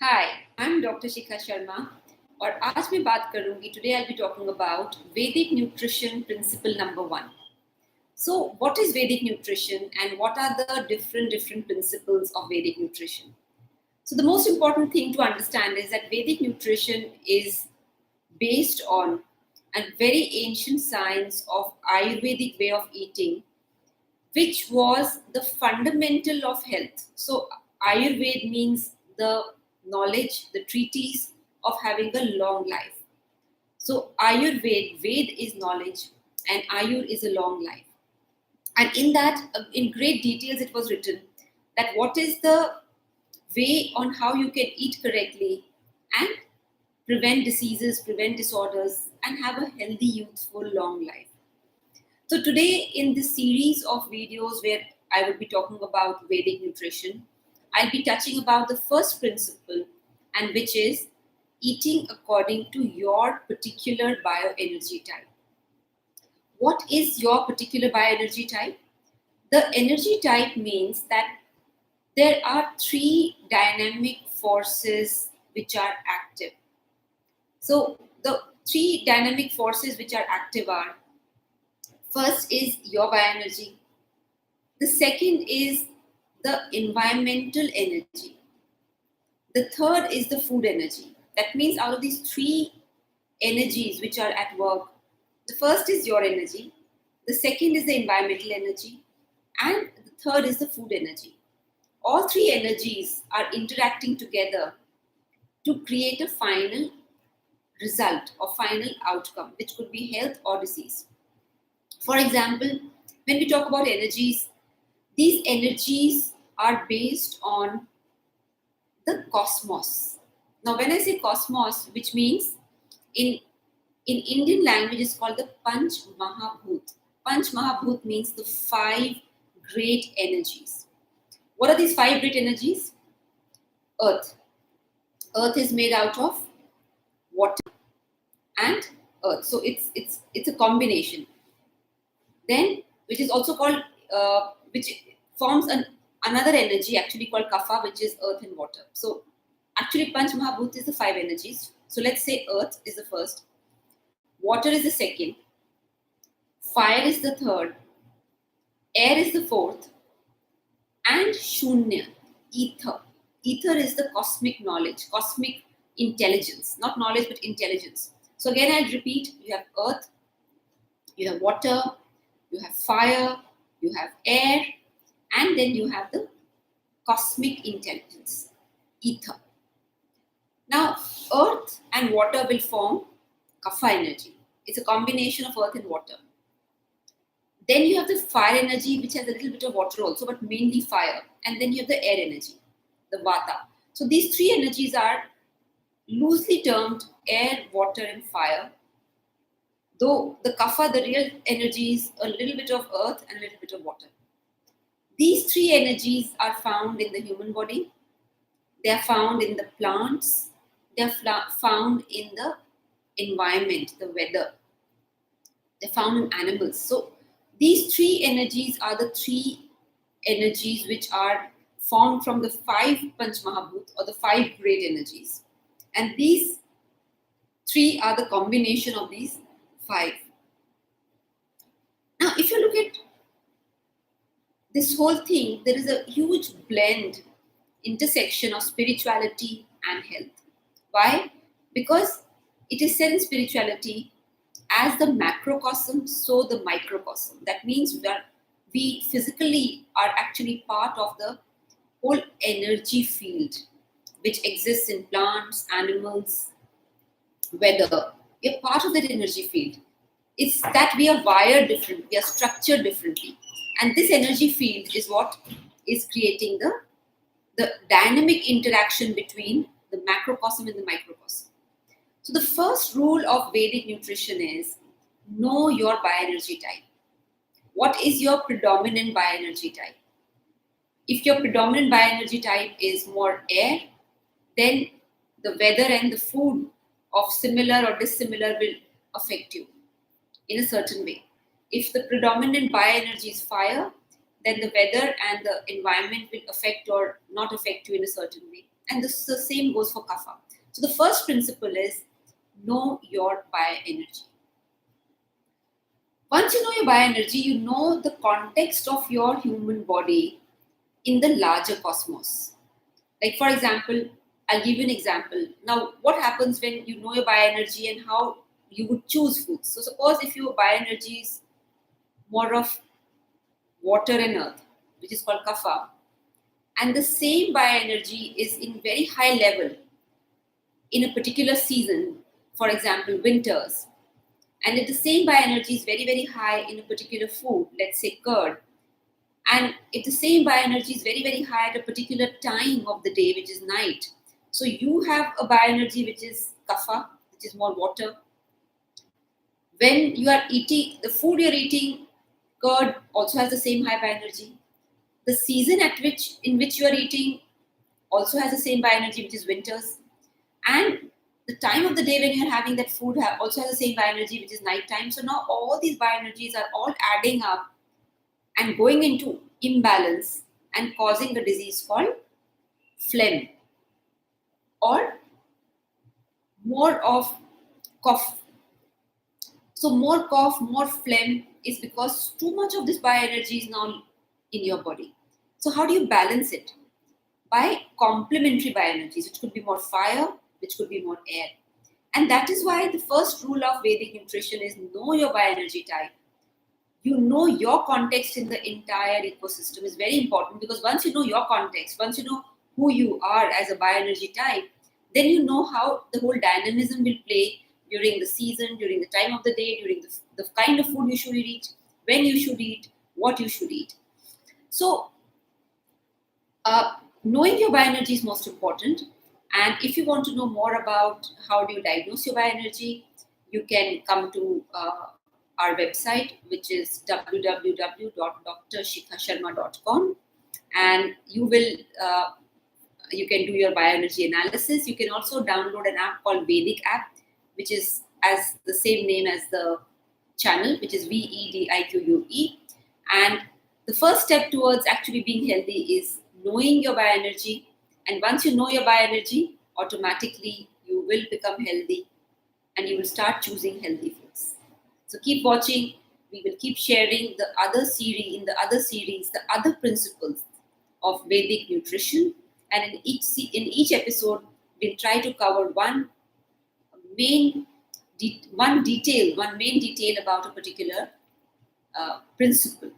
Hi I am doctor Shikha Sharma और आज मैं बात करूंगी today I be talking about Vedic nutrition principle number 1. So what is Vedic nutrition and what are the different principles of Vedic nutrition? So the most important thing to understand is that Vedic nutrition is based on a very ancient science of Ayurvedic way of eating, which was the fundamental of health. So, Ayurveda means the knowledge, the treatise of having a long life. So, Ved is knowledge, and Ayur is a long life. And in that, in great details, it was written that what is the way on how you can eat correctly and prevent diseases, prevent disorders, and have a healthy, youthful, long life. So, today in this series of videos where I will be talking about Vedic nutrition, I'll be touching about the first principle, and which is eating according to your particular bioenergy type. What is your particular bioenergy type? The energy type means that there are three dynamic forces which are active. So, the three dynamic forces which are active are: first is your bioenergy, the second is the environmental energy. The third is the food energy. That means out of these three energies which are at work, the first is your energy, the second is the environmental energy, and the third is the food energy. All three energies are interacting together to create a final result or final outcome, which could be health or disease. For example, when we talk about energies, these energies are based on the cosmos. Now, when I say cosmos, which means in Indian language is called the Panch Mahabhut. Panch Mahabhut means the five great energies. What are these five great energies? Earth. Earth is made out of water and earth. So it's a combination. Then, which is also called which forms another energy actually called kapha, which is earth and water. So actually, Panch Mahabhut is the five energies. So let's say earth is the first, water is the second, fire is the third, air is the fourth, and Shunya, ether. Ether is the cosmic knowledge, cosmic intelligence, not knowledge but intelligence. So again, I'll repeat: you have earth, you have water, you have fire, you have air, and then you have the cosmic intelligence, ether. Now, earth and water will form kapha energy. It's a combination of earth and water. Then you have the fire energy, which has a little bit of water also, but mainly fire. And then you have the air energy, the vata. So these three energies are loosely termed air, water, and fire. Though the kapha, the real energy, is a little bit of earth and a little bit of water. These three energies are found in the human body. They are found in the plants. They are found in the environment, the weather. They're found in animals. So these three energies are the three energies which are formed from the five Panch Mahabhut or the five great energies. And these three are the combination of these five. Now, if you look at this whole thing, there is a huge blend, intersection of spirituality and health. Why? Because it is said in spirituality, as the macrocosm, so the microcosm. That means that we physically are actually part of the whole energy field which exists in plants, animals, weather. We are part of that energy field. It's that we are wired differently, we are structured differently. And this energy field is what is creating the dynamic interaction between the macrocosm and the microcosm. So the first rule of Vedic nutrition is know your bioenergy type. What is your predominant bioenergy type? If your predominant bioenergy type is more air, then the weather and the food of similar or dissimilar will affect you in a certain way. If the predominant bioenergy is fire, then the weather and the environment will affect or not affect you in a certain way. And the same goes for kapha. So the first principle is know your bioenergy. Once you know your bioenergy, you know the context of your human body in the larger cosmos. Like, for example, I'll give you an example. Now, what happens when you know your bioenergy and how you would choose foods? So, suppose if your bioenergy is more of water and earth, which is called kapha, and the same bioenergy is in very high level in a particular season, for example, winters, and if the same bioenergy is very, very high in a particular food, let's say curd, and if the same bioenergy is very, very high at a particular time of the day, which is night, so you have a bioenergy which is kapha, which is more water. When you are eating, the food you're eating, curd also has the same high bioenergy. The season in which you are eating also has the same bioenergy, which is winters. And the time of the day when you're having that food also has the same bioenergy, which is nighttime. So now all these bioenergies are all adding up and going into imbalance and causing a disease called phlegm or more of cough. So more cough, more phlegm is because too much of this bioenergy is now in your body. So how do you balance it? By complementary bioenergies, which could be more fire, which could be more air. And that is why the first rule of Vedic nutrition is know your bioenergy type. You know your context in the entire ecosystem is very important, because once you know your context, once you know who you are as a bioenergy type, then you know how the whole dynamism will play during the season, during the time of the day, during the kind of food you should eat, when you should eat, what you should eat. So, knowing your bioenergy is most important. And if you want to know more about how do you diagnose your bioenergy, you can come to our website, which is www.drshikasharma.com, and you can do your bioenergy analysis. You can also download an app called Vedic app, which is as the same name as the channel, which is VEDIQUE. And the first step towards actually being healthy is knowing your bioenergy. And once you know your bioenergy, automatically you will become healthy and you will start choosing healthy foods. So keep watching. We will keep sharing the other series, the other principles of Vedic nutrition. And in each episode, we'll try to cover one main detail about a particular principle.